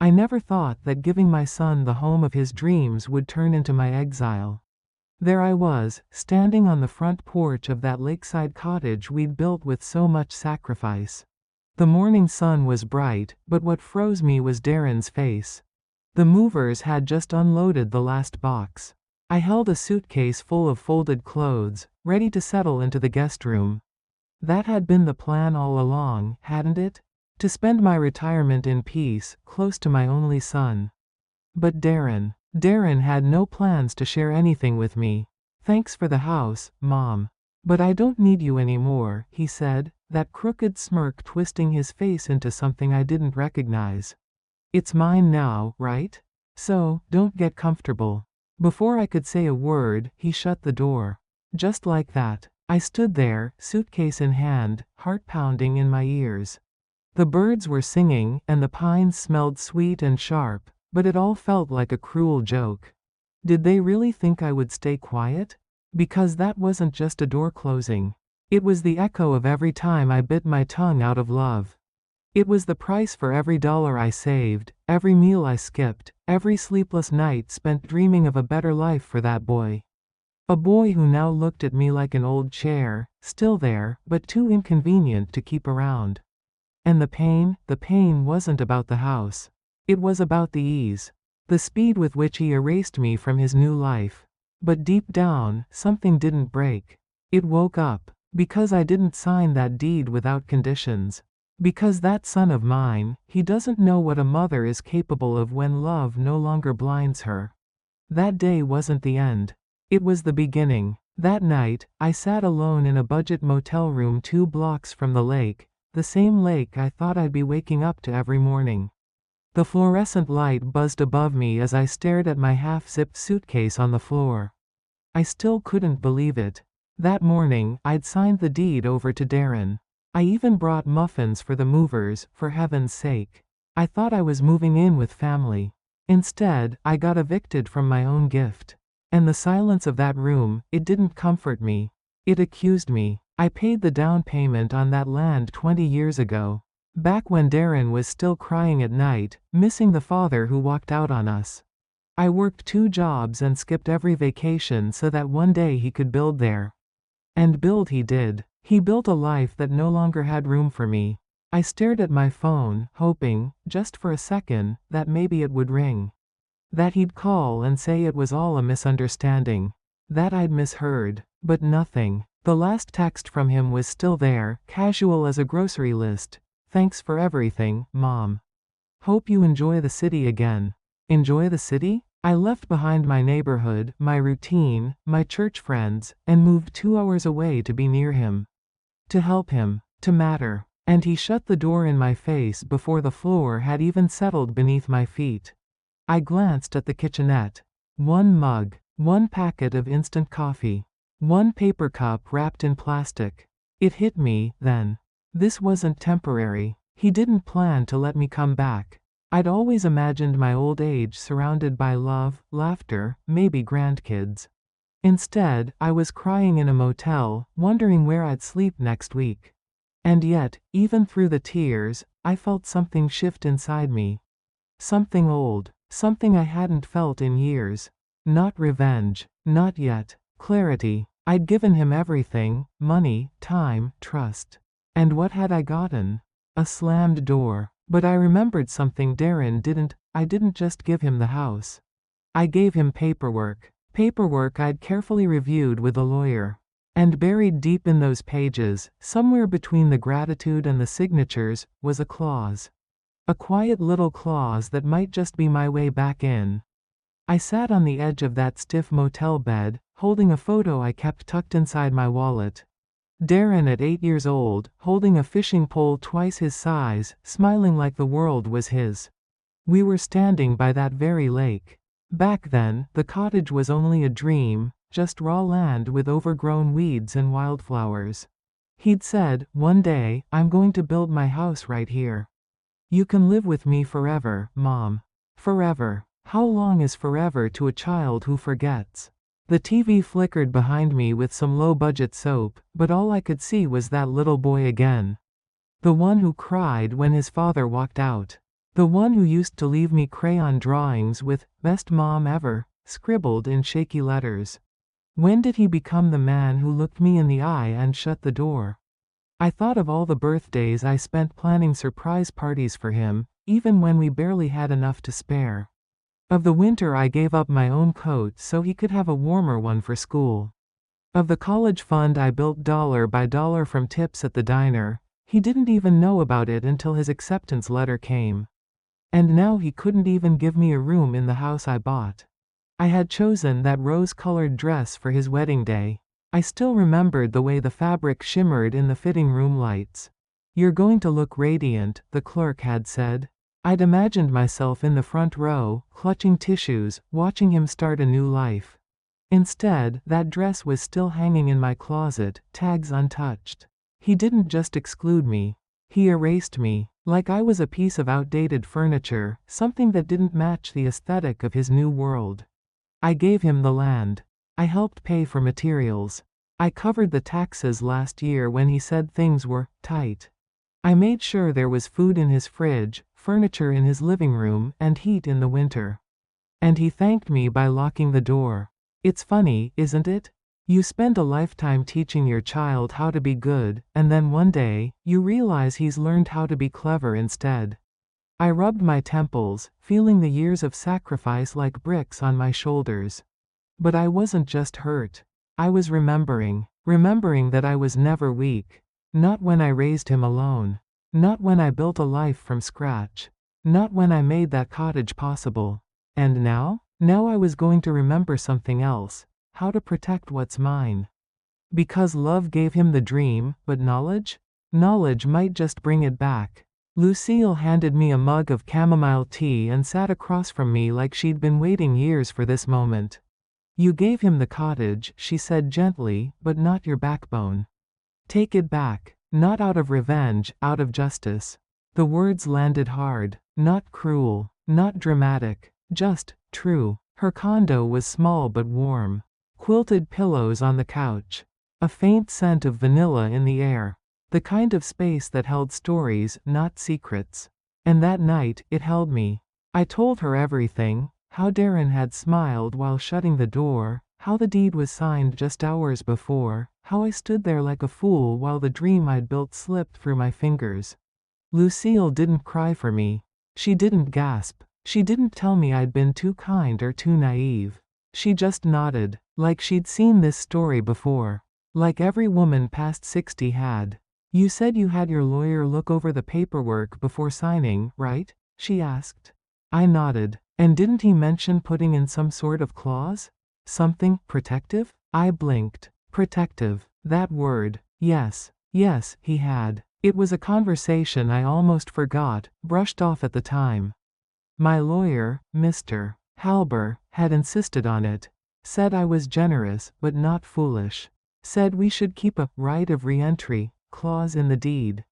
I never thought that giving my son the home of his dreams would turn into my exile. There I was, standing on the front porch of that lakeside cottage we'd built with so much sacrifice. The morning sun was bright, but what froze me was Darren's face. The movers had just unloaded the last box. I held a suitcase full of folded clothes, ready to settle into the guest room. That had been the plan all along, hadn't it? To spend my retirement in peace, close to my only son. But Darren had no plans to share anything with me. "Thanks for the house, Mom. But I don't need you anymore," he said, that crooked smirk twisting his face into something I didn't recognize. "It's mine now, right? So, don't get comfortable." Before I could say a word, he shut the door. Just like that, I stood there, suitcase in hand, heart pounding in my ears. The birds were singing, and the pines smelled sweet and sharp, but it all felt like a cruel joke. Did they really think I would stay quiet? Because that wasn't just a door closing. It was the echo of every time I bit my tongue out of love. It was the price for every dollar I saved, every meal I skipped, every sleepless night spent dreaming of a better life for that boy. A boy who now looked at me like an old chair, still there, but too inconvenient to keep around. And the pain wasn't about the house. It was about the ease. The speed with which he erased me from his new life. But deep down, something didn't break. It woke up. Because I didn't sign that deed without conditions. Because that son of mine, he doesn't know what a mother is capable of when love no longer blinds her. That day wasn't the end. It was the beginning. That night, I sat alone in a budget motel room 2 blocks from the lake, the same lake I thought I'd be waking up to every morning. The fluorescent light buzzed above me as I stared at my half-zipped suitcase on the floor. I still couldn't believe it. That morning, I'd signed the deed over to Darren. I even brought muffins for the movers, for heaven's sake. I thought I was moving in with family. Instead, I got evicted from my own gift. And the silence of that room, it didn't comfort me. It accused me. I paid the down payment on that land 20 years ago. Back when Darren was still crying at night, missing the father who walked out on us. I worked 2 jobs and skipped every vacation so that one day he could build there. And build he did. He built a life that no longer had room for me. I stared at my phone, hoping, just for a second, that maybe it would ring. That he'd call and say it was all a misunderstanding. That I'd misheard. But nothing. The last text from him was still there, casual as a grocery list. "Thanks for everything, Mom. Hope you enjoy the city again." Enjoy the city? I left behind my neighborhood, my routine, my church friends, and moved 2 hours away to be near him. To help him. To matter. And he shut the door in my face before the floor had even settled beneath my feet. I glanced at the kitchenette. 1 mug. 1 packet of instant coffee. 1 paper cup wrapped in plastic. It hit me, then. This wasn't temporary. He didn't plan to let me come back. I'd always imagined my old age surrounded by love, laughter, maybe grandkids. Instead, I was crying in a motel, wondering where I'd sleep next week. And yet, even through the tears, I felt something shift inside me. Something old. Something I hadn't felt in years. Not revenge. Not yet. Clarity. I'd given him everything: money, time, trust. And what had I gotten? A slammed door. But I remembered something Darren didn't. I didn't just give him the house. I gave him paperwork. Paperwork I'd carefully reviewed with a lawyer. And buried deep in those pages, somewhere between the gratitude and the signatures, was a clause. A quiet little clause that might just be my way back in. I sat on the edge of that stiff motel bed, holding a photo I kept tucked inside my wallet. Darren at 8 years old, holding a fishing pole twice his size, smiling like the world was his. We were standing by that very lake. Back then, the cottage was only a dream, just raw land with overgrown weeds and wildflowers. He'd said, "One day, I'm going to build my house right here. You can live with me forever, Mom." Forever. How long is forever to a child who forgets? The TV flickered behind me with some low-budget soap, but all I could see was that little boy again. The one who cried when his father walked out. The The one who used to leave me crayon drawings with, "Best mom ever," scribbled in shaky letters. When did he become the man who looked me in the eye and shut the door? I thought of all the birthdays I spent planning surprise parties for him, even when we barely had enough to spare. Of the winter I gave up my own coat so he could have a warmer one for school. Of the college fund I built dollar by dollar from tips at the diner. He didn't even know about it until his acceptance letter came. And now he couldn't even give me a room in the house I bought. I had chosen that rose-colored dress for his wedding day. I still remembered the way the fabric shimmered in the fitting room lights. "You're going to look radiant," the clerk had said. I'd imagined myself in the front row, clutching tissues, watching him start a new life. Instead, that dress was still hanging in my closet, tags untouched. He didn't just exclude me. He erased me, like I was a piece of outdated furniture, something that didn't match the aesthetic of his new world. I gave him the land. I helped pay for materials. I covered the taxes last year when he said things were tight. I made sure there was food in his fridge, furniture in his living room, and heat in the winter. And he thanked me by locking the door. It's funny, isn't it? You spend a lifetime teaching your child how to be good, and then one day, you realize he's learned how to be clever instead. I rubbed my temples, feeling the years of sacrifice like bricks on my shoulders. But I wasn't just hurt. I was remembering that I was never weak. Not when I raised him alone. Not when I built a life from scratch. Not when I made that cottage possible. And now? Now I was going to remember something else. How to protect what's mine. Because love gave him the dream, but knowledge? Knowledge might just bring it back. Lucille handed me a mug of chamomile tea and sat across from me like she'd been waiting years for this moment. "You gave him the cottage," she said gently, "but not your backbone. Take it back. Not out of revenge, out of justice." The words landed hard. Not cruel. Not dramatic. Just true. Her condo was small but warm. Quilted pillows on the couch. A faint scent of vanilla in the air. The kind of space that held stories, not secrets. And that night, it held me. I told her everything. How Darren had smiled while shutting the door. How the deed was signed just hours before. How I stood there like a fool while the dream I'd built slipped through my fingers. Lucille didn't cry for me. She didn't gasp. She didn't tell me I'd been too kind or too naive. She just nodded, like she'd seen this story before. Like every woman past 60 had. "You said you had your lawyer look over the paperwork before signing, right?" she asked. I nodded. "And didn't he mention putting in some sort of clause? Something protective?" I blinked. Protective. That word. Yes, he had. It was a conversation I almost forgot, brushed off at the time. My lawyer, Mr. Halber, had insisted on it. Said I was generous, but not foolish. Said we should keep a right of re-entry clause in the deed.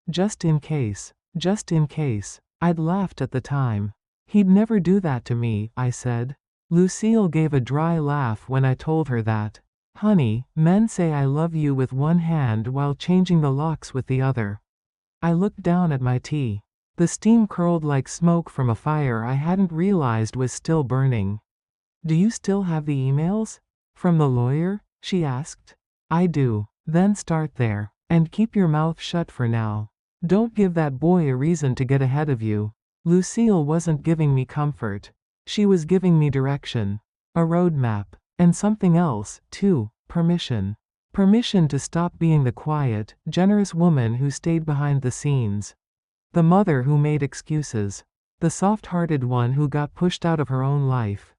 Just in case. Just in case. I'd laughed at the time. "He'd never do that to me," I said. Lucille gave a dry laugh when I told her that. "Honey, men say I love you with one hand while changing the locks with the other." I looked down at my tea. The steam curled like smoke from a fire I hadn't realized was still burning. "Do you still have the emails? From the lawyer?" she asked. "I do." "Then start there. And keep your mouth shut for now. Don't give that boy a reason to get ahead of you." Lucille wasn't giving me comfort. She was giving me direction. A roadmap. And something else, too. Permission. Permission to stop being the quiet, generous woman who stayed behind the scenes. The mother who made excuses. The soft-hearted one who got pushed out of her own life.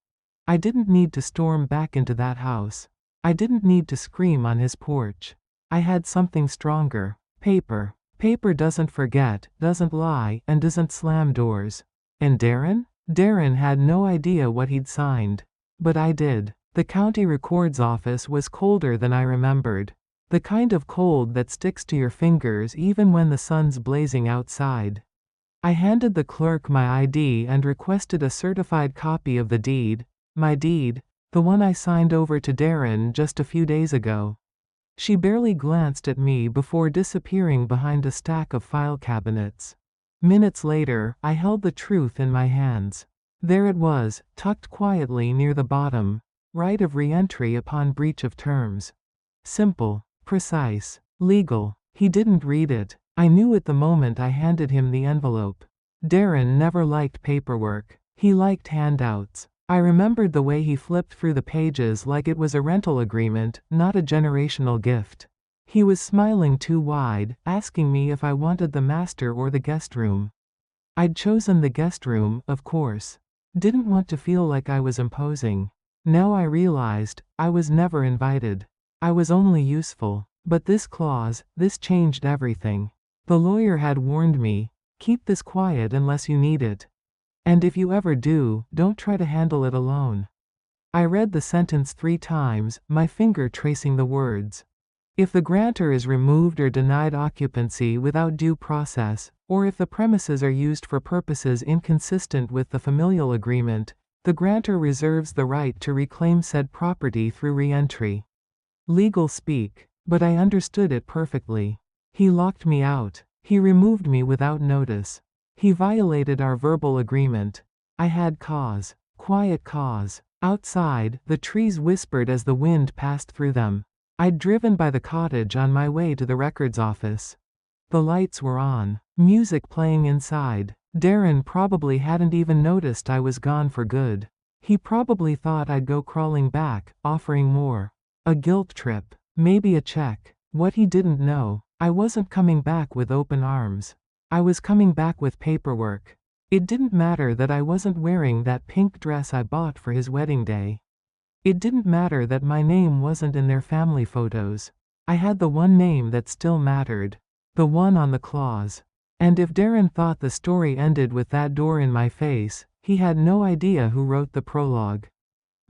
I didn't need to storm back into that house. I didn't need to scream on his porch. I had something stronger. Paper. Paper doesn't forget, doesn't lie, and doesn't slam doors. And Darren? Darren had no idea what he'd signed. But I did. The county records office was colder than I remembered. The kind of cold that sticks to your fingers even when the sun's blazing outside. I handed the clerk my ID and requested a certified copy of the deed. My deed, the one I signed over to Darren just a few days ago. She barely glanced at me before disappearing behind a stack of file cabinets. Minutes later, I held the truth in my hands. There it was, tucked quietly near the bottom. Right of re-entry upon breach of terms. Simple, precise, legal. He didn't read it. I knew it the moment I handed him the envelope. Darren never liked paperwork. He liked handouts. I remembered the way he flipped through the pages like it was a rental agreement, not a generational gift. He was smiling too wide, asking me if I wanted the master or the guest room. I'd chosen the guest room, of course. Didn't want to feel like I was imposing. Now I realized, I was never invited. I was only useful. But this clause, this changed everything. The lawyer had warned me, keep this quiet unless you need it. And if you ever do, don't try to handle it alone. I read the sentence 3 times, my finger tracing the words. If the grantor is removed or denied occupancy without due process, or if the premises are used for purposes inconsistent with the familial agreement, the grantor reserves the right to reclaim said property through re-entry. Legal speak, but I understood it perfectly. He locked me out. He removed me without notice. He violated our verbal agreement. I had cause. Quiet cause. Outside, the trees whispered as the wind passed through them. I'd driven by the cottage on my way to the records office. The lights were on. Music playing inside. Darren probably hadn't even noticed I was gone for good. He probably thought I'd go crawling back, offering more. A guilt trip. Maybe a check. What he didn't know, I wasn't coming back with open arms. I was coming back with paperwork. It didn't matter that I wasn't wearing that pink dress I bought for his wedding day. It didn't matter that my name wasn't in their family photos. I had the one name that still mattered. The one on the clause. And if Darren thought the story ended with that door in my face, he had no idea who wrote the prologue.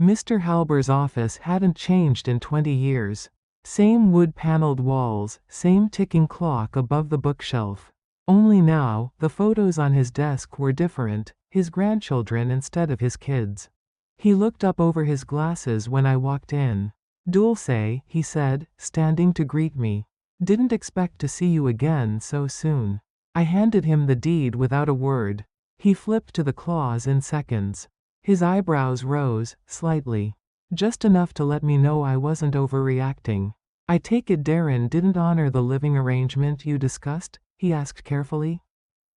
Mr. Halber's office hadn't changed in 20 years. Same wood-paneled walls, same ticking clock above the bookshelf. Only now, the photos on his desk were different, his grandchildren instead of his kids. He looked up over his glasses when I walked in. "Dulce," he said, standing to greet me. "Didn't expect to see you again so soon." I handed him the deed without a word. He flipped to the clause in seconds. His eyebrows rose, slightly. Just enough to let me know I wasn't overreacting. "I take it Darren didn't honor the living arrangement you discussed?" he asked carefully.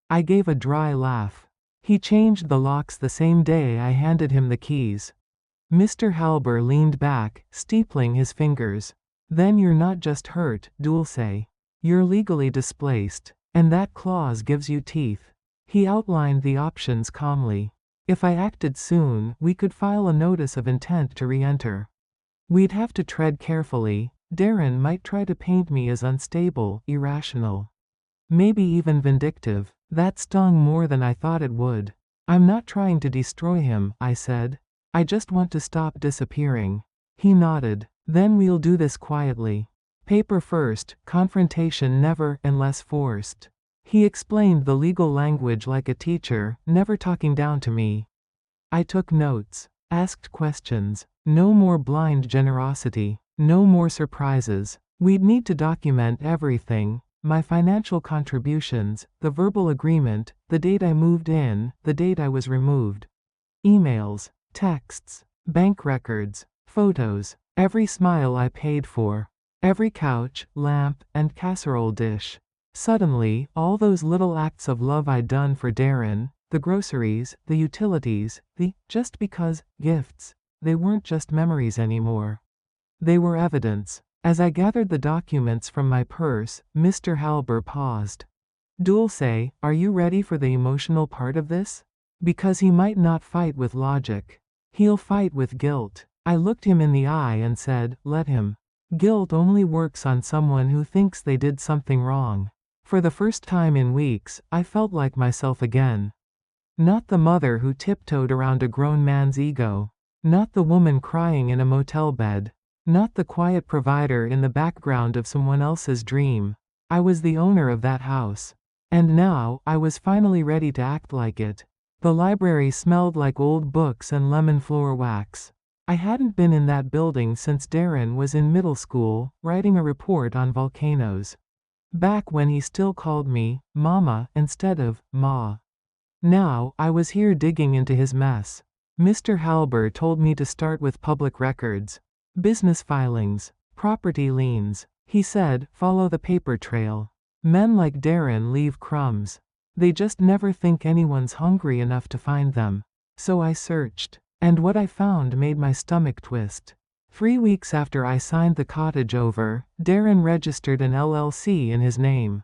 I gave a dry laugh. He changed the locks the same day I handed him the keys. Mr. Halber leaned back, steepling his fingers. "Then you're not just hurt, Dulce. You're legally displaced. And that clause gives you teeth." He outlined the options calmly. If I acted soon, we could file a notice of intent to re-enter. We'd have to tread carefully. Darren might try to paint me as unstable, irrational. Maybe even vindictive. That stung more than I thought it would. "I'm not trying to destroy him," I said. "I just want to stop disappearing." He nodded. "Then we'll do this quietly. Paper first, confrontation never, unless forced." He explained the legal language like a teacher, never talking down to me. I took notes, asked questions. No more blind generosity. No more surprises. We'd need to document everything. My financial contributions, the verbal agreement, the date I moved in, the date I was removed. Emails, texts, bank records, photos, every smile I paid for. Every couch, lamp, and casserole dish. Suddenly, all those little acts of love I'd done for Darren, the groceries, the utilities, the just because gifts, they weren't just memories anymore. They were evidence. As I gathered the documents from my purse, Mr. Halber paused. "Dulce, are you ready for the emotional part of this? Because he might not fight with logic. He'll fight with guilt." I looked him in the eye and said, "Let him. Guilt only works on someone who thinks they did something wrong." For the first time in weeks, I felt like myself again. Not the mother who tiptoed around a grown man's ego. Not the woman crying in a motel bed. Not the quiet provider in the background of someone else's dream. I was the owner of that house. And now, I was finally ready to act like it. The library smelled like old books and lemon floor wax. I hadn't been in that building since Darren was in middle school, writing a report on volcanoes. Back when he still called me Mama instead of Ma. Now, I was here digging into his mess. Mr. Halber told me to start with public records, business filings, property liens. He said, follow the paper trail. Men like Darren leave crumbs. They just never think anyone's hungry enough to find them. So I searched. And what I found made my stomach twist. 3 weeks after I signed the cottage over, Darren registered an LLC in his name.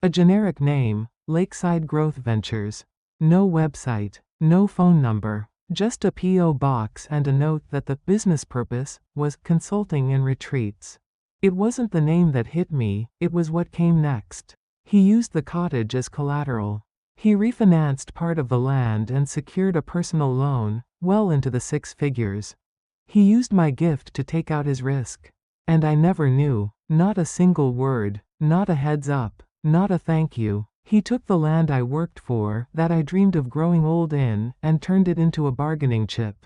A generic name, Lakeside Growth Ventures. No website, no phone number, just a P.O. box and a note that the business purpose was consulting in retreats. It wasn't the name that hit me, it was what came next. He used the cottage as collateral. He refinanced part of the land and secured a personal loan, well into the 6 figures. He used my gift to take out his risk. And I never knew, not a single word, not a heads up, not a thank you. He took the land I worked for, that I dreamed of growing old in, and turned it into a bargaining chip.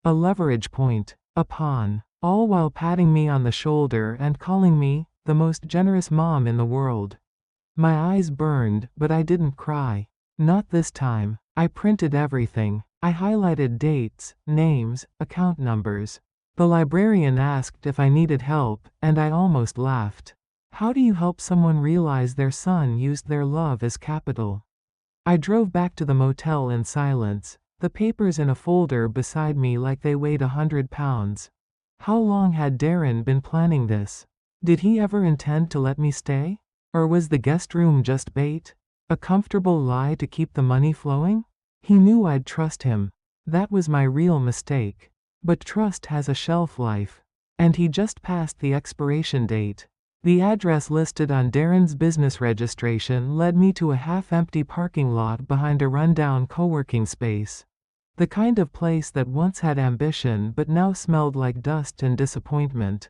A leverage point, a pawn, all while patting me on the shoulder and calling me the most generous mom in the world. My eyes burned, but I didn't cry. Not this time. I printed everything. I highlighted dates, names, account numbers. The librarian asked if I needed help, and I almost laughed. How do you help someone realize their son used their love as capital? I drove back to the motel in silence, the papers in a folder beside me like they weighed 100 pounds. How long had Darren been planning this? Did he ever intend to let me stay? Or was the guest room just bait? A comfortable lie to keep the money flowing? He knew I'd trust him. That was my real mistake. But trust has a shelf life. And he just passed the expiration date. The address listed on Darren's business registration led me to a half-empty parking lot behind a rundown co-working space. The kind of place that once had ambition but now smelled like dust and disappointment.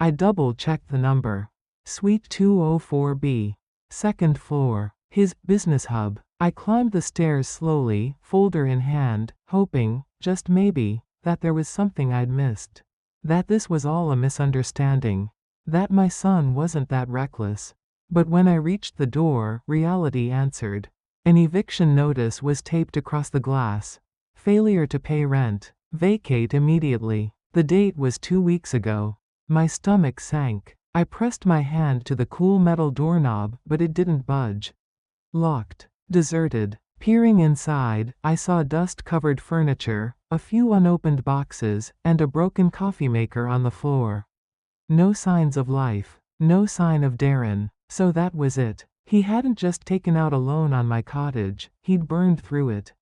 I double-checked the number. Suite 204B. Second floor. His business hub. I climbed the stairs slowly, folder in hand, hoping, just maybe, that there was something I'd missed. That this was all a misunderstanding. That my son wasn't that reckless. But when I reached the door, reality answered. An eviction notice was taped across the glass. Failure to pay rent. Vacate immediately. The date was 2 weeks ago. My stomach sank. I pressed my hand to the cool metal doorknob, but it didn't budge. Locked. Deserted. Peering inside, I saw dust-covered furniture, a few unopened boxes, and a broken coffee maker on the floor. No signs of life. No sign of Darren. So that was it. He hadn't just taken out a loan on my cottage, he'd burned through it.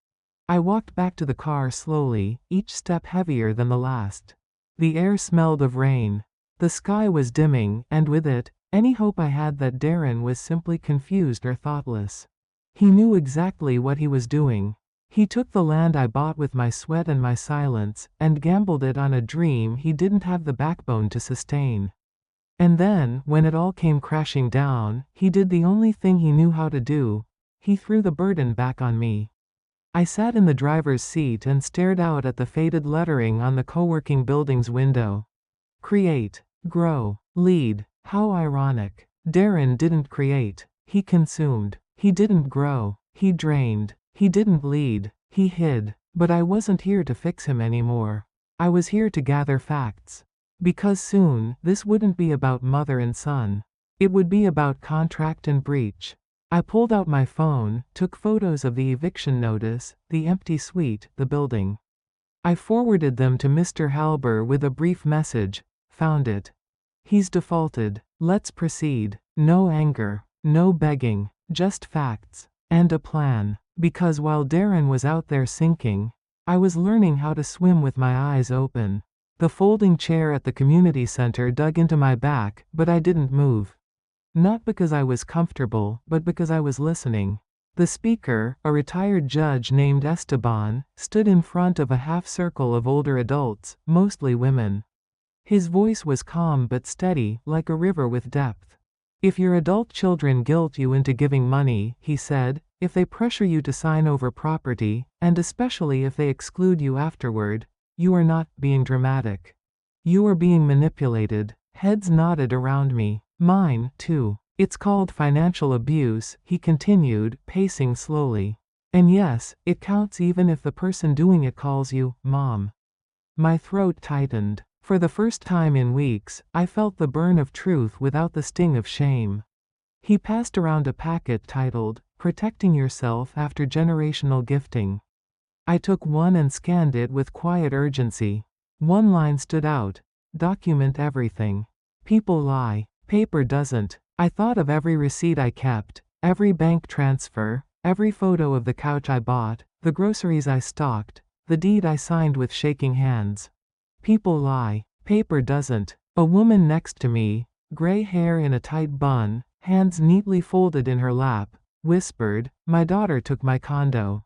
I walked back to the car slowly, each step heavier than the last. The air smelled of rain. The sky was dimming, and with it, any hope I had that Darren was simply confused or thoughtless. He knew exactly what he was doing. He took the land I bought with my sweat and my silence, and gambled it on a dream he didn't have the backbone to sustain. And then, when it all came crashing down, he did the only thing he knew how to do. He threw the burden back on me. I sat in the driver's seat and stared out at the faded lettering on the co-working building's window. Create, grow, lead. How ironic. Darren didn't create. He consumed. He didn't grow. He drained. He didn't lead. He hid. But I wasn't here to fix him anymore. I was here to gather facts. Because soon, this wouldn't be about mother and son. It would be about contract and breach. I pulled out my phone, took photos of the eviction notice, the empty suite, the building. I forwarded them to Mr. Halber with a brief message. Found it. He's defaulted. Let's proceed. No anger. No begging. Just facts. And a plan. Because while Darren was out there sinking, I was learning how to swim with my eyes open. The folding chair at the community center dug into my back, but I didn't move. Not because I was comfortable, but because I was listening. The speaker, a retired judge named Esteban, stood in front of a half-circle of older adults, mostly women. His voice was calm but steady, like a river with depth. If your adult children guilt you into giving money, he said, if they pressure you to sign over property, and especially if they exclude you afterward, you are not being dramatic. You are being manipulated. Heads nodded around me. Mine, too. It's called financial abuse, he continued, pacing slowly. And yes, it counts even if the person doing it calls you, Mom. My throat tightened. For the first time in weeks, I felt the burn of truth without the sting of shame. He passed around a packet titled, Protecting Yourself After Generational Gifting. I took one and scanned it with quiet urgency. One line stood out. Document everything. People lie. Paper doesn't. I thought of every receipt I kept, every bank transfer, every photo of the couch I bought, the groceries I stocked, the deed I signed with shaking hands. People lie. Paper doesn't. A woman next to me, gray hair in a tight bun, hands neatly folded in her lap, whispered, My daughter took my condo.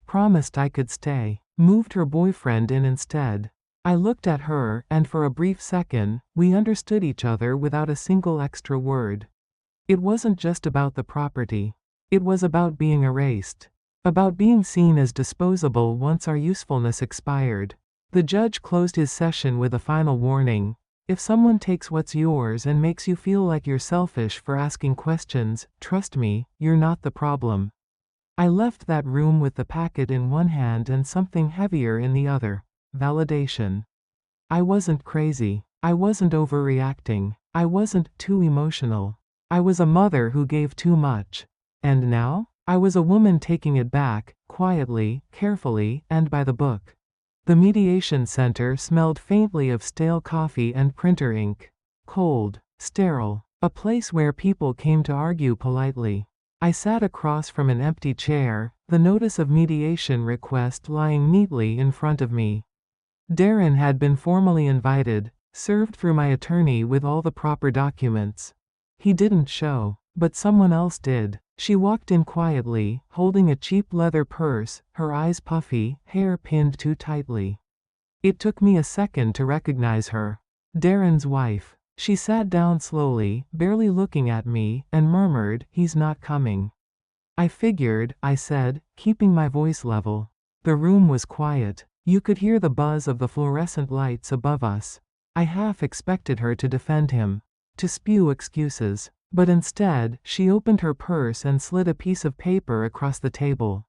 Promised I could stay. Moved her boyfriend in instead. I looked at her, and for a brief second, we understood each other without a single extra word. It wasn't just about the property. It was about being erased. About being seen as disposable once our usefulness expired. The judge closed his session with a final warning. If someone takes what's yours and makes you feel like you're selfish for asking questions, trust me, you're not the problem. I left that room with the packet in one hand and something heavier in the other. Validation. I wasn't crazy. I wasn't overreacting. I wasn't too emotional. I was a mother who gave too much. And now? I was a woman taking it back, quietly, carefully, and by the book. The mediation center smelled faintly of stale coffee and printer ink. Cold, sterile, a place where people came to argue politely. I sat across from an empty chair, the notice of mediation request lying neatly in front of me. Darren had been formally invited, served through my attorney with all the proper documents. He didn't show, but someone else did. She walked in quietly, holding a cheap leather purse, her eyes puffy, hair pinned too tightly. It took me a second to recognize her. Darren's wife. She sat down slowly, barely looking at me, and murmured, He's not coming. I figured, I said, keeping my voice level. The room was quiet. You could hear the buzz of the fluorescent lights above us. I half expected her to defend him, to spew excuses. But instead, she opened her purse and slid a piece of paper across the table.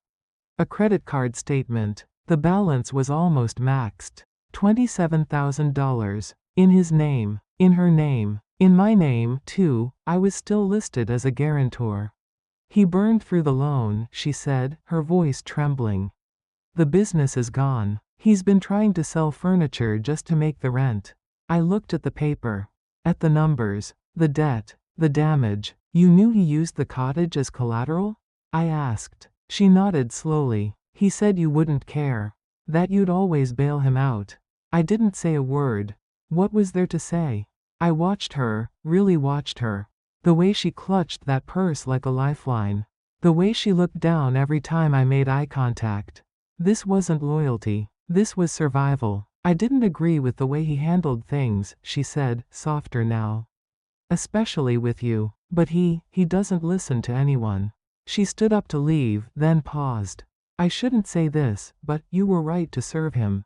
A credit card statement. The balance was almost maxed. $27,000. In his name. In her name. In my name, too. I was still listed as a guarantor. He burned through the loan, she said, her voice trembling. The business is gone. He's been trying to sell furniture just to make the rent. I looked at the paper. At the numbers. The debt. The damage. You knew he used the cottage as collateral? I asked. She nodded slowly. He said you wouldn't care. That you'd always bail him out. I didn't say a word. What was there to say? I watched her, really watched her. The way she clutched that purse like a lifeline. The way she looked down every time I made eye contact. This wasn't loyalty. This was survival. I didn't agree with the way he handled things, she said, softer now. Especially with you. But he doesn't listen to anyone. She stood up to leave, then paused. I shouldn't say this, but you were right to serve him.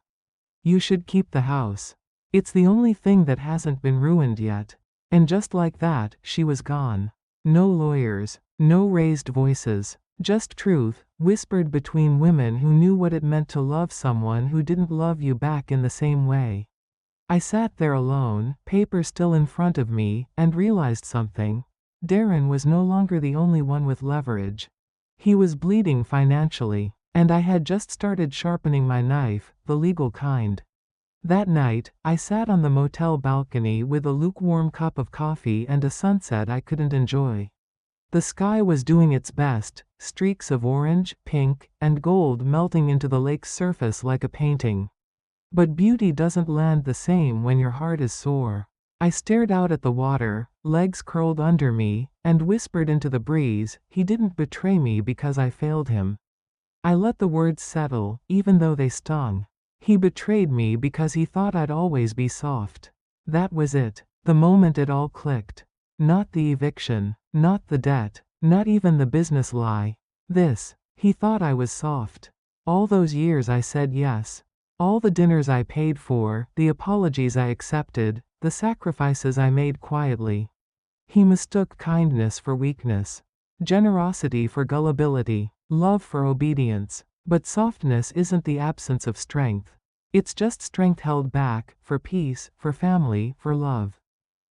You should keep the house. It's the only thing that hasn't been ruined yet. And just like that, she was gone. No lawyers, no raised voices, just truth, whispered between women who knew what it meant to love someone who didn't love you back in the same way. I sat there alone, paper still in front of me, and realized something. Darren was no longer the only one with leverage. He was bleeding financially, and I had just started sharpening my knife, the legal kind. That night, I sat on the motel balcony with a lukewarm cup of coffee and a sunset I couldn't enjoy. The sky was doing its best, streaks of orange, pink, and gold melting into the lake's surface like a painting. But beauty doesn't land the same when your heart is sore. I stared out at the water, legs curled under me, and whispered into the breeze, he didn't betray me because I failed him. I let the words settle, even though they stung. He betrayed me because he thought I'd always be soft. That was it. The moment it all clicked. Not the eviction, not the debt, not even the business lie. This. He thought I was soft. All those years I said yes. All the dinners I paid for, the apologies I accepted, the sacrifices I made quietly. He mistook kindness for weakness, generosity for gullibility, love for obedience. But softness isn't the absence of strength. It's just strength held back, for peace, for family, for love.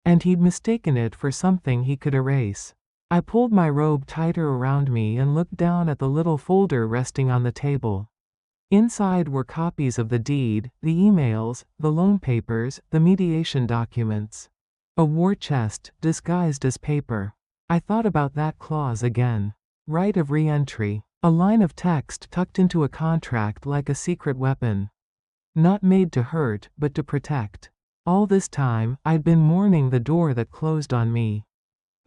And he'd mistaken it for something he could erase. I pulled my robe tighter around me and looked down at the little folder resting on the table. Inside were copies of the deed, the emails, the loan papers, the mediation documents. A war chest, disguised as paper. I thought about that clause again. Right of re-entry. A line of text tucked into a contract like a secret weapon. Not made to hurt, but to protect. All this time, I'd been mourning the door that closed on me.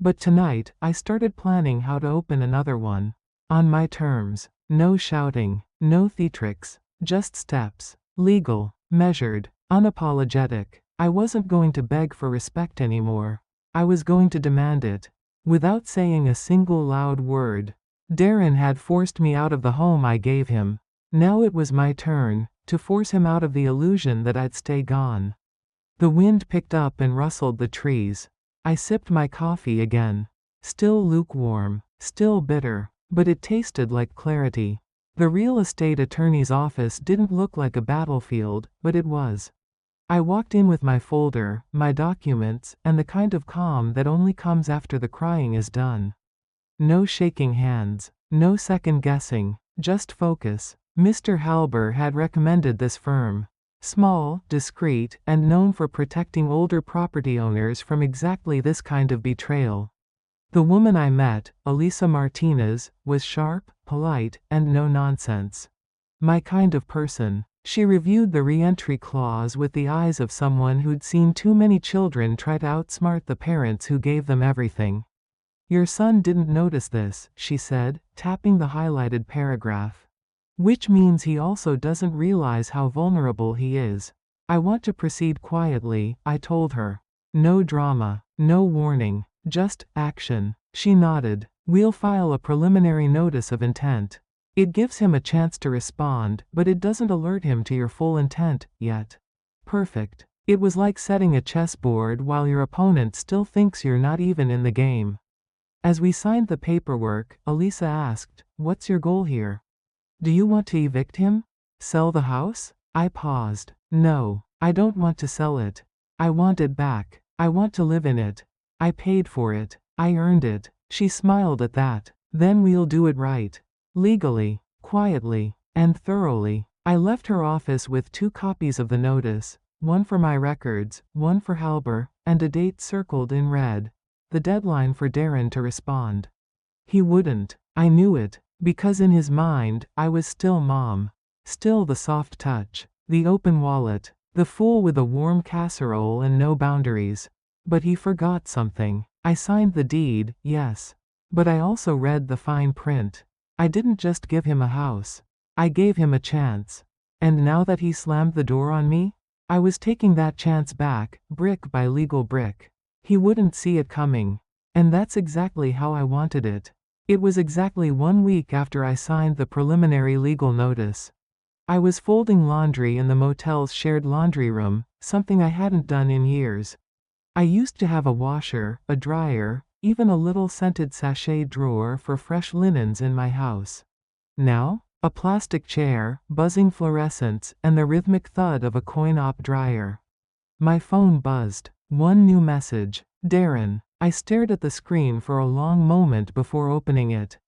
But tonight, I started planning how to open another one. On my terms. No shouting, no theatrics, just steps. Legal, measured, unapologetic. I wasn't going to beg for respect anymore. I was going to demand it. Without saying a single loud word. Darren had forced me out of the home I gave him. Now it was my turn, to force him out of the illusion that I'd stay gone. The wind picked up and rustled the trees. I sipped my coffee again. Still lukewarm, still bitter, but it tasted like clarity. The real estate attorney's office didn't look like a battlefield, but it was. I walked in with my folder, my documents, and the kind of calm that only comes after the crying is done. No shaking hands, no second guessing, just focus. Mr. Halber had recommended this firm. Small, discreet, and known for protecting older property owners from exactly this kind of betrayal. The woman I met, Elisa Martinez, was sharp, polite, and no nonsense. My kind of person. She reviewed the re-entry clause with the eyes of someone who'd seen too many children try to outsmart the parents who gave them everything. Your son didn't notice this, she said, tapping the highlighted paragraph. Which means he also doesn't realize how vulnerable he is. I want to proceed quietly, I told her. No drama, no warning, just action. She nodded. We'll file a preliminary notice of intent. It gives him a chance to respond, but it doesn't alert him to your full intent, yet. Perfect. It was like setting a chessboard while your opponent still thinks you're not even in the game. As we signed the paperwork, Elisa asked, "What's your goal here? Do you want to evict him? Sell the house?" I paused. No, I don't want to sell it. I want it back. I want to live in it. I paid for it. I earned it. She smiled at that. Then we'll do it right. Legally, quietly, and thoroughly. I left her office with 2 copies of the notice, one for my records, one for Halber, and a date circled in red. The deadline for Darren to respond. He wouldn't. I knew it, because in his mind, I was still mom. Still the soft touch, the open wallet, the fool with a warm casserole and no boundaries. But he forgot something. I signed the deed, yes. But I also read the fine print. I didn't just give him a house. I gave him a chance. And now that he slammed the door on me, I was taking that chance back, brick by legal brick. He wouldn't see it coming. And that's exactly how I wanted it. It was exactly 1 week after I signed the preliminary legal notice. I was folding laundry in the motel's shared laundry room, something I hadn't done in years. I used to have a washer, a dryer, even a little scented sachet drawer for fresh linens in my house. Now, a plastic chair, buzzing fluorescents, and the rhythmic thud of a coin-op dryer. My phone buzzed. One new message. Darren. I stared at the screen for a long moment before opening it.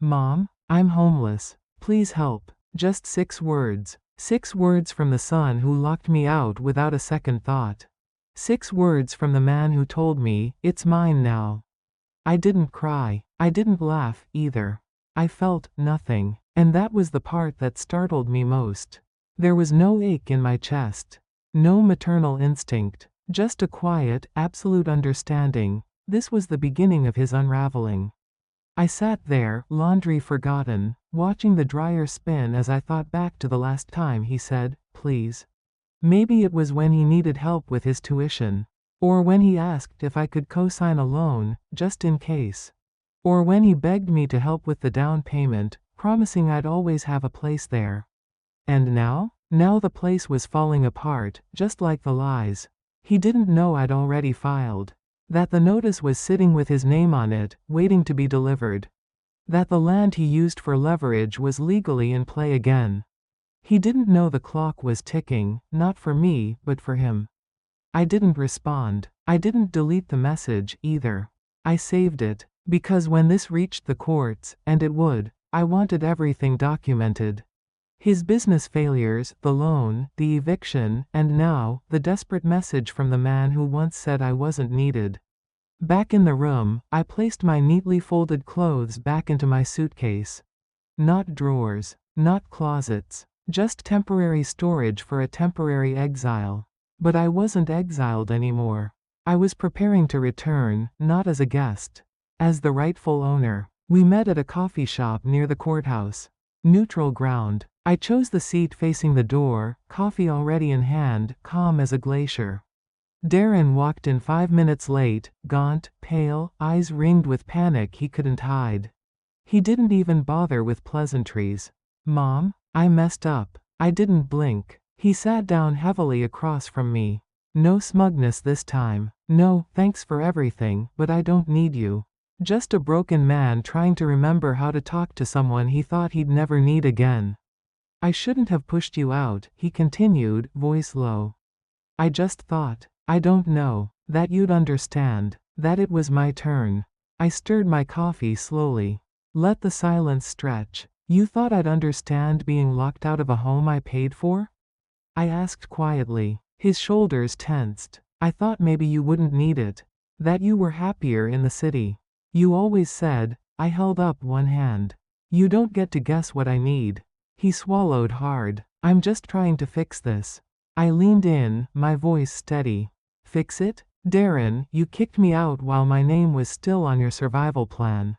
Mom, I'm homeless. Please help. Just 6 words. 6 words from the son who locked me out without a second thought. 6 words from the man who told me, it's mine now. I didn't cry. I didn't laugh, either. I felt nothing, and that was the part that startled me most. There was no ache in my chest. No maternal instinct. Just a quiet, absolute understanding. This was the beginning of his unraveling. I sat there, laundry forgotten, watching the dryer spin as I thought back to the last time he said, please. Maybe it was when he needed help with his tuition. Or when he asked if I could co-sign a loan, just in case. Or when he begged me to help with the down payment, promising I'd always have a place there. And now? Now the place was falling apart, just like the lies. He didn't know I'd already filed. That the notice was sitting with his name on it, waiting to be delivered. That the land he used for leverage was legally in play again. He didn't know the clock was ticking, not for me, but for him. I didn't respond. I didn't delete the message, either. I saved it, because when this reached the courts, and it would, I wanted everything documented. His business failures, the loan, the eviction, and now, the desperate message from the man who once said I wasn't needed. Back in the room, I placed my neatly folded clothes back into my suitcase. Not drawers, not closets, just temporary storage for a temporary exile. But I wasn't exiled anymore. I was preparing to return, not as a guest. As the rightful owner. We met at a coffee shop near the courthouse. Neutral ground. I chose the seat facing the door, coffee already in hand, calm as a glacier. Darren walked in 5 minutes late, gaunt, pale, eyes ringed with panic he couldn't hide. He didn't even bother with pleasantries. "Mom, I messed up." I didn't blink. He sat down heavily across from me. No smugness this time. "No, thanks for everything, but I don't need you." Just a broken man trying to remember how to talk to someone he thought he'd never need again. "I shouldn't have pushed you out," he continued, voice low. "I just thought, I don't know, that you'd understand, that it was my turn." I stirred my coffee slowly. Let the silence stretch. "You thought I'd understand being locked out of a home I paid for?" I asked quietly. His shoulders tensed. "I thought maybe you wouldn't need it. That you were happier in the city. You always said." I held up one hand. "You don't get to guess what I need." He swallowed hard. "I'm just trying to fix this." I leaned in, my voice steady. "Fix it? Darren, you kicked me out while my name was still on your survival plan."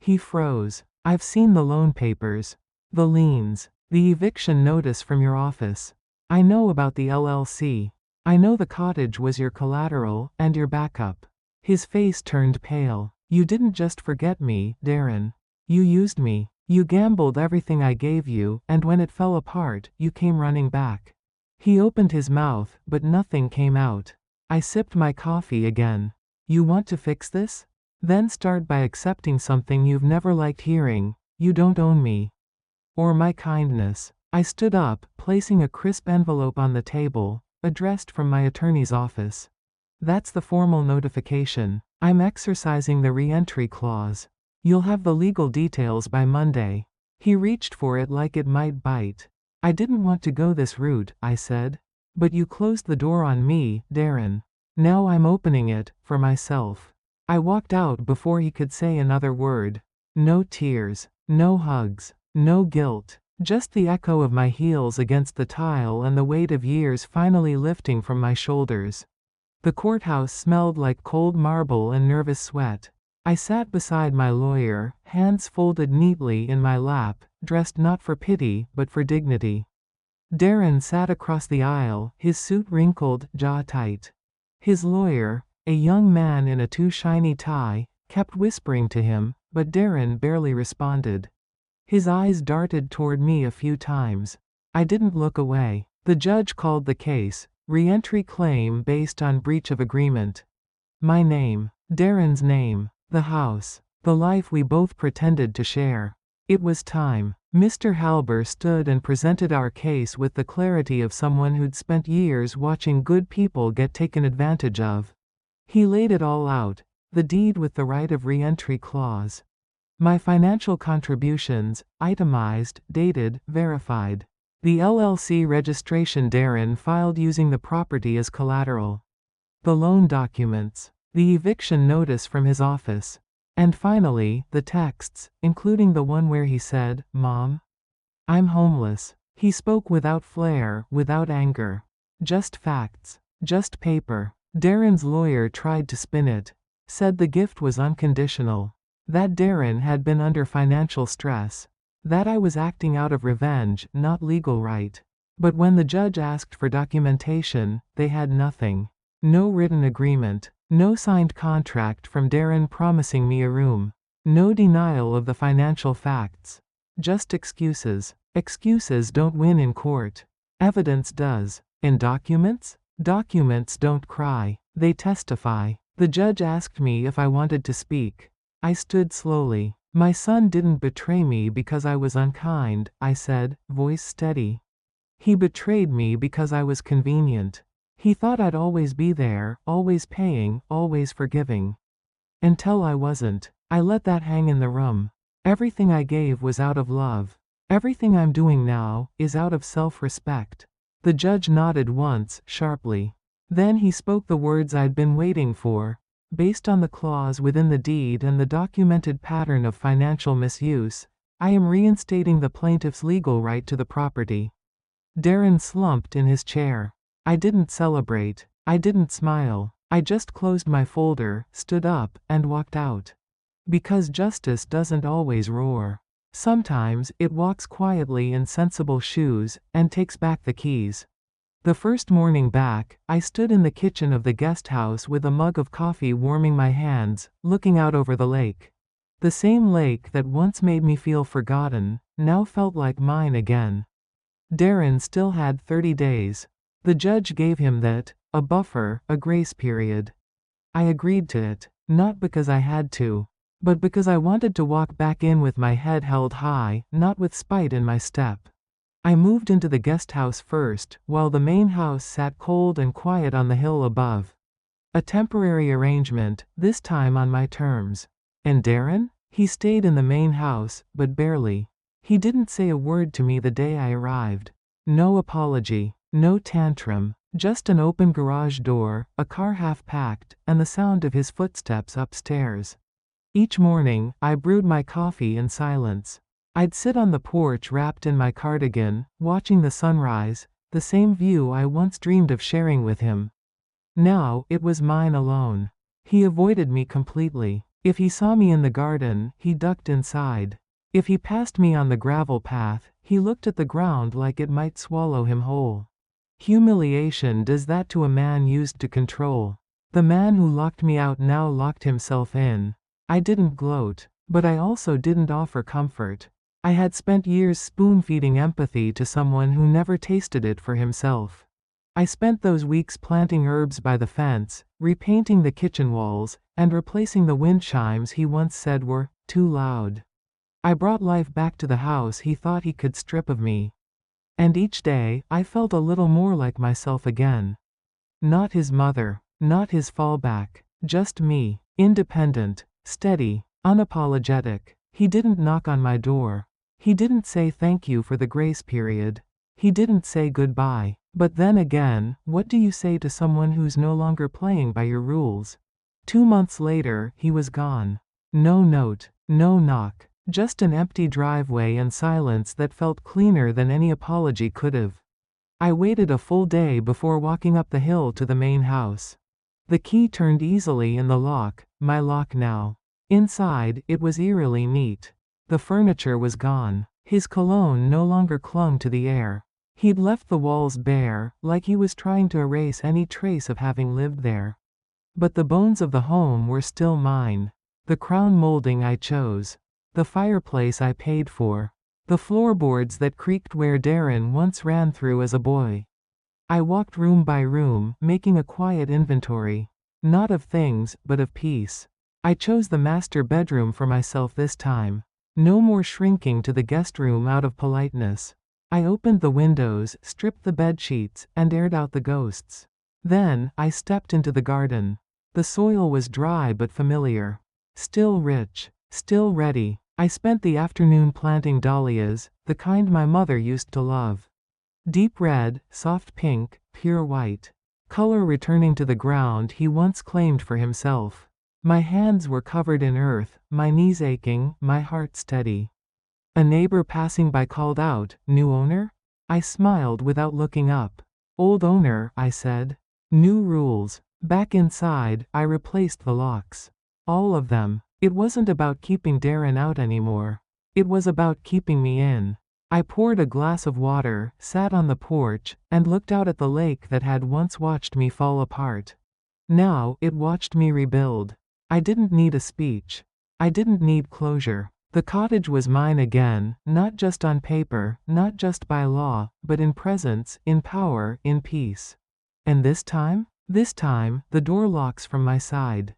He froze. "I've seen the loan papers. The liens. The eviction notice from your office. I know about the LLC. I know the cottage was your collateral, and your backup." His face turned pale. "You didn't just forget me, Darren. You used me. You gambled everything I gave you, and when it fell apart, you came running back." He opened his mouth, but nothing came out. I sipped my coffee again. "You want to fix this? Then start by accepting something you've never liked hearing. You don't own me. Or my kindness." I stood up, placing a crisp envelope on the table, addressed from my attorney's office. "That's the formal notification. I'm exercising the re-entry clause. You'll have the legal details by Monday." He reached for it like it might bite. "I didn't want to go this route," I said. "But you closed the door on me, Darren. Now I'm opening it, for myself." I walked out before he could say another word. No tears. No hugs. No guilt. Just the echo of my heels against the tile and the weight of years finally lifting from my shoulders. The courthouse smelled like cold marble and nervous sweat. I sat beside my lawyer, hands folded neatly in my lap, dressed not for pity, but for dignity. Darren sat across the aisle, his suit wrinkled, jaw tight. His lawyer, a young man in a too shiny tie, kept whispering to him, but Darren barely responded. His eyes darted toward me a few times. I didn't look away. The judge called the case, re-entry claim based on breach of agreement. My name, Darren's name, the house, the life we both pretended to share. It was time. Mr. Halber stood and presented our case with the clarity of someone who'd spent years watching good people get taken advantage of. He laid it all out, the deed with the right of re-entry clause. My financial contributions, itemized, dated, verified. The LLC registration Darren filed using the property as collateral. The loan documents. The eviction notice from his office. And finally, the texts, including the one where he said, "Mom, I'm homeless." He spoke without flair, without anger. Just facts. Just paper. Darren's lawyer tried to spin it. Said the gift was unconditional. That Darren had been under financial stress. That I was acting out of revenge, not legal right. But when the judge asked for documentation, they had nothing. No written agreement. No signed contract from Darren promising me a room. No denial of the financial facts. Just excuses. Excuses don't win in court. Evidence does. And documents? Documents don't cry. They testify. The judge asked me if I wanted to speak. I stood slowly. My son didn't betray me because I was unkind, I said, voice steady. He betrayed me because I was convenient. He thought I'd always be there, always paying, always forgiving. Until I wasn't. I let that hang in the room. Everything I gave was out of love. Everything I'm doing now is out of self-respect. The judge nodded once, sharply. Then he spoke the words I'd been waiting for. Based on the clause within the deed and the documented pattern of financial misuse, I am reinstating the plaintiff's legal right to the property. Darren slumped in his chair. I didn't celebrate. I didn't smile. I just closed my folder, stood up, and walked out. Because justice doesn't always roar. Sometimes it walks quietly in sensible shoes and takes back the keys. The first morning back, I stood in the kitchen of the guest house with a mug of coffee warming my hands, looking out over the lake. The same lake that once made me feel forgotten, now felt like mine again. Darren still had 30 days. The judge gave him that, a buffer, a grace period. I agreed to it, not because I had to, but because I wanted to walk back in with my head held high, not with spite in my step. I moved into the guest house first, while the main house sat cold and quiet on the hill above. A temporary arrangement, this time on my terms. And Darren? He stayed in the main house, but barely. He didn't say a word to me the day I arrived. No apology, no tantrum, just an open garage door, a car half packed, and the sound of his footsteps upstairs. Each morning, I brewed my coffee in silence. I'd sit on the porch wrapped in my cardigan, watching the sunrise, the same view I once dreamed of sharing with him. Now, it was mine alone. He avoided me completely. If he saw me in the garden, he ducked inside. If he passed me on the gravel path, he looked at the ground like it might swallow him whole. Humiliation does that to a man used to control. The man who locked me out now locked himself in. I didn't gloat, but I also didn't offer comfort. I had spent years spoon-feeding empathy to someone who never tasted it for himself. I spent those weeks planting herbs by the fence, repainting the kitchen walls, and replacing the wind chimes he once said were too loud. I brought life back to the house he thought he could strip of me. And each day, I felt a little more like myself again. Not his mother, not his fallback, just me, independent, steady, unapologetic. He didn't knock on my door. He didn't say thank you for the grace period. He didn't say goodbye. But then again, what do you say to someone who's no longer playing by your rules? 2 months later, he was gone. No note, no knock, just an empty driveway and silence that felt cleaner than any apology could have. I waited a full day before walking up the hill to the main house. The key turned easily in the lock, my lock now. Inside, it was eerily neat. The furniture was gone. His cologne no longer clung to the air. He'd left the walls bare, like he was trying to erase any trace of having lived there. But the bones of the home were still mine. The crown molding I chose. The fireplace I paid for. The floorboards that creaked where Darren once ran through as a boy. I walked room by room, making a quiet inventory. Not of things, but of peace. I chose the master bedroom for myself this time. No more shrinking to the guest room out of politeness. I opened the windows, stripped the bed sheets, and aired out the ghosts. Then, I stepped into the garden. The soil was dry but familiar. Still rich. Still ready. I spent the afternoon planting dahlias, the kind my mother used to love. Deep red, soft pink, pure white. Color returning to the ground he once claimed for himself. My hands were covered in earth, my knees aching, my heart steady. A neighbor passing by called out, "New owner?" I smiled without looking up. "Old owner," I said. New rules. Back inside, I replaced the locks. All of them. It wasn't about keeping Darren out anymore. It was about keeping me in. I poured a glass of water, sat on the porch, and looked out at the lake that had once watched me fall apart. Now, it watched me rebuild. I didn't need a speech. I didn't need closure. The cottage was mine again, not just on paper, not just by law, but in presence, in power, in peace. And this time? This time, the door locks from my side.